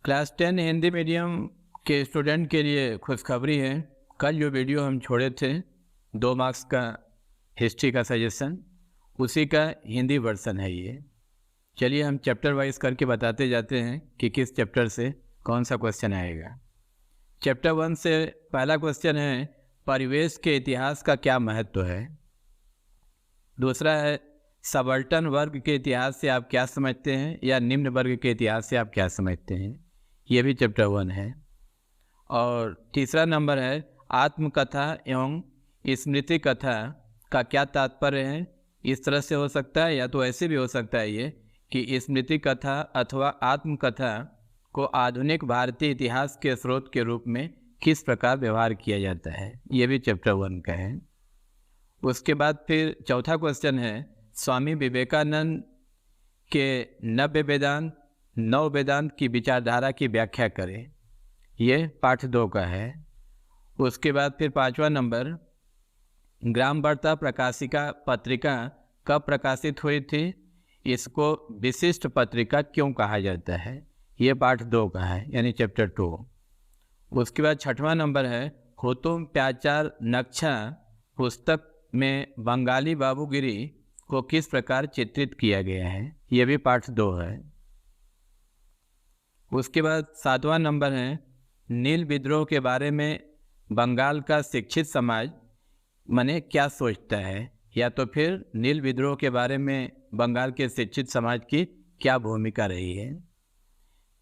Class 10 Hindi medium के student के लिए खुशखबरी है। कल जो वीडियो हम छोड़े थे 2 मार्क्स का हिस्ट्री का सजेशन, उसी का हिंदी वर्सन है ये। चलिए हम चैप्टर वाइज करके बताते जाते हैं कि किस चैप्टर से कौन सा क्वेश्चन आएगा। चैप्टर 1 से पहला क्वेश्चन है परिवेश के इतिहास का क्या महत्व है। दूसरा है सबल्टन वर्ग के इतिहास से आप क्या समझते हैं, या निम्न वर्ग के इतिहास से आप क्या समझते हैं, ये भी चैप्टर 1 है। और तीसरा नंबर है आत्मकथा एवं स्मृति कथा का क्या तात्पर्य है। इस तरह से हो सकता है या तो ऐसे भी हो सकता है ये कि स्मृति कथा अथवा आत्मकथा को आधुनिक भारतीय इतिहास के स्रोत के रूप में किस प्रकार व्यवहार किया जाता है, ये भी चैप्टर 1 का है। उसके बाद फिर चौथा क्वेश्चन है स्वामी विवेकानंद के नव्य वेदांत की विचारधारा की व्याख्या करें, ये पाठ 2 का है। उसके बाद फिर 5वां नंबर ग्राम वार्ता प्रकाशिका पत्रिका कब प्रकाशित हुई थी, इसको विशिष्ट पत्रिका क्यों कहा जाता है, ये पाठ 2 का है, यानी चैप्टर 2। उसके बाद 6वां नंबर है हुतुम प्याचार नक्शा पुस्तक में बंगाली बाबूगिरी को किस प्रकार चित्रित किया गया है, यह भी पाठ 2 है। उसके बाद 7वां नंबर है नील विद्रोह के बारे में बंगाल का शिक्षित समाज माने क्या सोचता है, या तो फिर नील विद्रोह के बारे में बंगाल के शिक्षित समाज की क्या भूमिका रही है।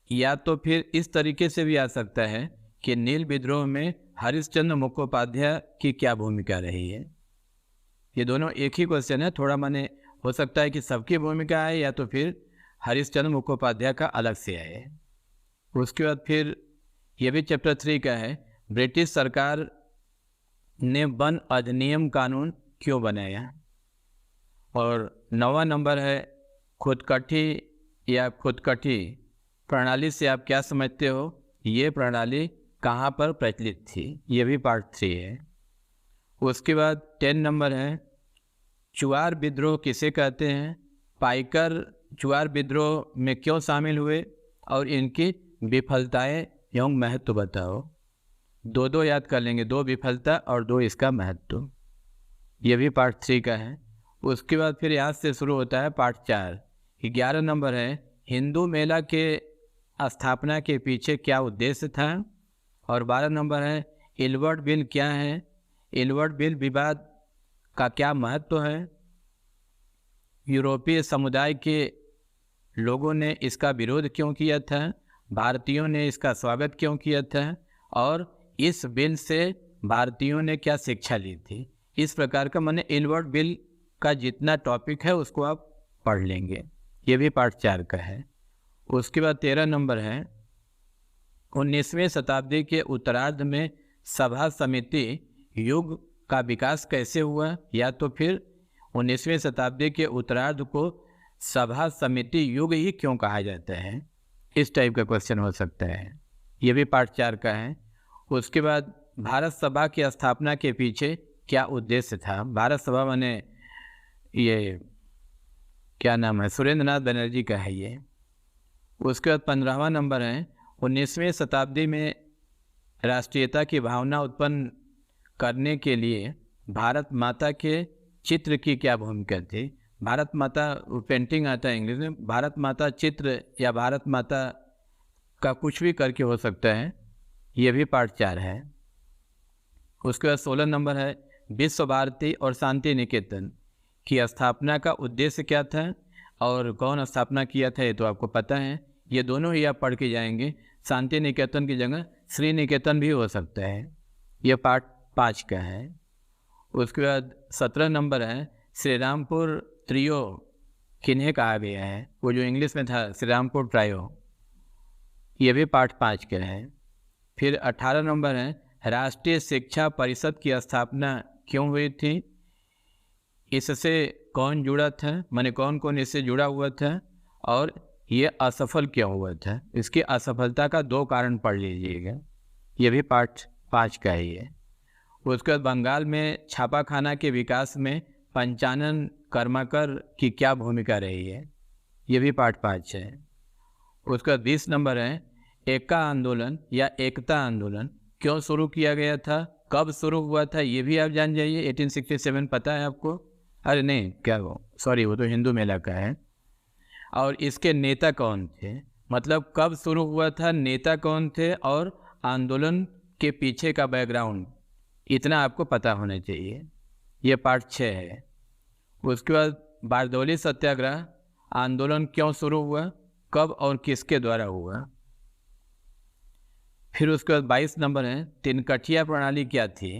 या तो फिर इस तरीके से भी आ सकता है कि नील विद्रोह में हरिश्चंद्र मुखोपाध्याय की क्या भूमिका रही है। ये दोनों एक ही क्वेश्चन है, थोड़ा माने हो सकता है कि सबकी भूमिका है या तो फिर हरिश्चंद्र मुखोपाध्याय का अलग से आए। उसके बाद फिर ये भी चैप्टर 3 का है ब्रिटिश सरकार ने वन अधिनियम कानून क्यों बनाया। और 9वां नंबर है खुदकठी या खुदकठी प्रणाली से आप क्या समझते हो, ये प्रणाली कहाँ पर प्रचलित थी, ये भी पार्ट 3 है। उसके बाद 10 नंबर है चुआर विद्रोह किसे कहते हैं, पाइकर चुआर विद्रोह में क्यों शामिल हुए और इनकी विफलताएं एवं महत्व बताओ। 2 याद कर लेंगे, 2 विफलता और 2 इसका महत्व, ये भी पार्ट 3 का है। उसके बाद फिर यहाँ से शुरू होता है पार्ट 4। 11 नंबर है हिंदू मेला के स्थापना के पीछे क्या उद्देश्य था। और 12 नंबर है इलवर्ट बिल क्या है, इलवर्ट बिल विवाद का क्या महत्व है, यूरोपीय समुदाय के लोगों ने इसका विरोध क्यों किया था, भारतीयों ने इसका स्वागत क्यों किया था, और इस बिल से भारतीयों ने क्या शिक्षा ली थी। इस प्रकार का माने इलवर्ट बिल का जितना टॉपिक है उसको आप पढ़ लेंगे, ये भी पार्ट 4 का है। उसके बाद 13 नंबर है 19वीं शताब्दी के उत्तरार्ध में सभा समिति युग का विकास कैसे हुआ, या तो फिर 19वीं शताब्दी के उत्तरार्ध को सभा समिति युग ही क्यों कहा जाता है, इस टाइप का क्वेश्चन हो सकता है, ये भी पार्ट 4 का है। उसके बाद भारत सभा की स्थापना के पीछे क्या उद्देश्य था। भारत सभा माने ये क्या नाम है, सुरेंद्र नाथ बनर्जी का है ये। उसके बाद 15वां नंबर है 19वीं शताब्दी में राष्ट्रीयता की भावना उत्पन्न करने के लिए भारत माता के चित्र की क्या भूमिका थी। भारत माता पेंटिंग आता है इंग्लिश में, भारत माता चित्र या भारत माता का कुछ भी करके हो सकता है, ये भी पार्ट 4 है। उसके बाद 16 नंबर है विश्व भारती और शांति निकेतन की स्थापना का उद्देश्य क्या था और कौन स्थापना किया था, ये तो आपको पता है, ये दोनों ही आप पढ़ के जाएंगे। शांति निकेतन की जगह श्री निकेतन भी हो सकता है, ये पार्ट 5 का है। उसके बाद 17 नंबर है श्रीरामपुर ट्रियो किन्हें कहा गया है, वो जो इंग्लिश में था श्रीरामपुर ट्रायो, ये भी पार्ट 5 का है। फिर 18 नंबर है राष्ट्रीय शिक्षा परिषद की स्थापना क्यों हुई थी, इससे कौन जुड़ा था, माने कौन कौन इससे जुड़ा हुआ था, और ये असफल क्यों हुआ था। इसकी असफलता का 2 कारण पढ़ लीजिएगा, ये भी पार्ट 5 का ही है। उसके बाद बंगाल में छापाखाना के विकास में पंचानन कर्माकर की क्या भूमिका रही है, ये भी पार्ट 5 है। उसका 20 नंबर है एका आंदोलन या एकता आंदोलन क्यों शुरू किया गया था, कब शुरू हुआ था, ये भी आप जान जाइए। 1867 पता है आपको? अरे नहीं, क्या वो, सॉरी, वो तो हिंदू मेला का है। और इसके नेता कौन थे, मतलब कब शुरू हुआ था, नेता कौन थे, और आंदोलन के पीछे का बैकग्राउंड, इतना आपको पता होना चाहिए। ये पार्ट 6 है। उसके बाद बारदौली सत्याग्रह आंदोलन क्यों शुरू हुआ, कब और किसके द्वारा हुआ। फिर उसके बाद 22 नंबर है, तिनकठिया प्रणाली क्या थी,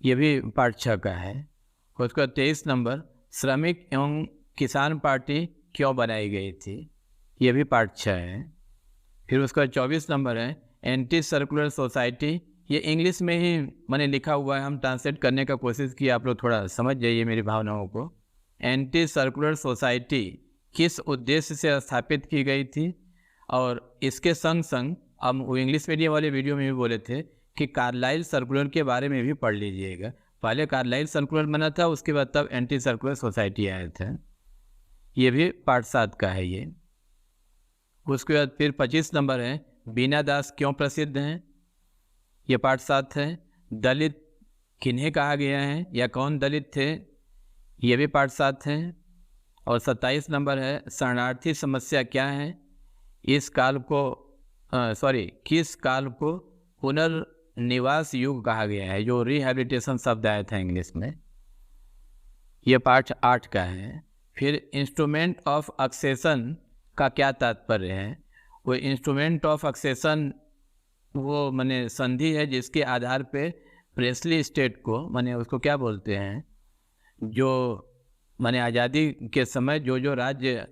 ये भी पार्ट 6 का है। उसके बाद 23 नंबर, श्रमिक एवं किसान पार्टी क्यों बनाई गई थी, ये भी पार्ट 6 है। फिर उसके बाद 24 नंबर है, एंटी सर्कुलर सोसाइटी, ये इंग्लिश में ही मैंने लिखा हुआ है, हम ट्रांसलेट करने का कोशिश किया, आप लोग थोड़ा समझ जाइए मेरी भावनाओं को। एंटी सर्कुलर सोसाइटी किस उद्देश्य से स्थापित की गई थी, और इसके संग संग हम वो इंग्लिश मीडियम वाले वीडियो में भी बोले थे कि कार्लाइल सर्कुलर के बारे में भी पढ़ लीजिएगा। पहले कार्लाइल सर्कुलर बना था, उसके बाद तब एंटी सर्कुलर सोसाइटी आया था। ये भी पार्ट 7 का है ये। उसके बाद फिर 25 नंबर है, बीना दास क्यों प्रसिद्ध हैं, ये पार्ट 7 है। दलित किन्हें कहा गया है या कौन दलित थे, ये भी पार्ट 7 है। और 27 नंबर है, शरणार्थी समस्या क्या है, इस काल को किस काल को पुनर्निवास युग कहा गया है, जो रिहैबिलिटेशन शब्द आया था इंग्लिश में, ये पार्ट 8 का है। फिर इंस्ट्रूमेंट ऑफ एक्सेशन का क्या तात्पर्य है, वो इंस्ट्रूमेंट ऑफ एक्सेशन वो माने संधि है जिसके आधार पे प्रेस्ली स्टेट को, माने उसको क्या बोलते हैं, जो माने आज़ादी के समय जो राज्य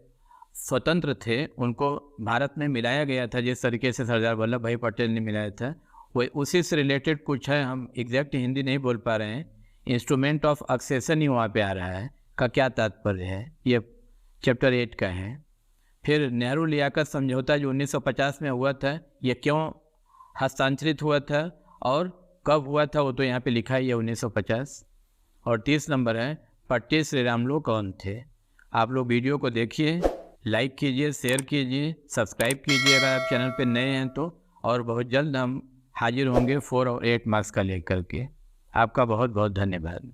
स्वतंत्र थे उनको भारत में मिलाया गया था, जिस तरीके से सरदार वल्लभ भाई पटेल ने मिलाया था, वो उसी से रिलेटेड कुछ है। हम एग्जैक्ट हिंदी नहीं बोल पा रहे हैं, इंस्ट्रूमेंट ऑफ एक्सेशन ही वहाँ पे आ रहा है, का क्या तात्पर्य है, ये चैप्टर 8 का है। फिर नेहरू लियाकत समझौता जो 1950 में हुआ था, ये क्यों हस्तांतरित हुआ था और कब हुआ था, वो तो यहाँ पे लिखा ही है 1950। और 30 नंबर है, पट्टी श्री रामुलु कौन थे। आप लोग वीडियो को देखिए, लाइक कीजिए, शेयर कीजिए, सब्सक्राइब कीजिए अगर आप चैनल पे नए हैं तो। और बहुत जल्द हम हाजिर होंगे 4 और 8 मार्क्स का लेकर के। आपका बहुत बहुत धन्यवाद।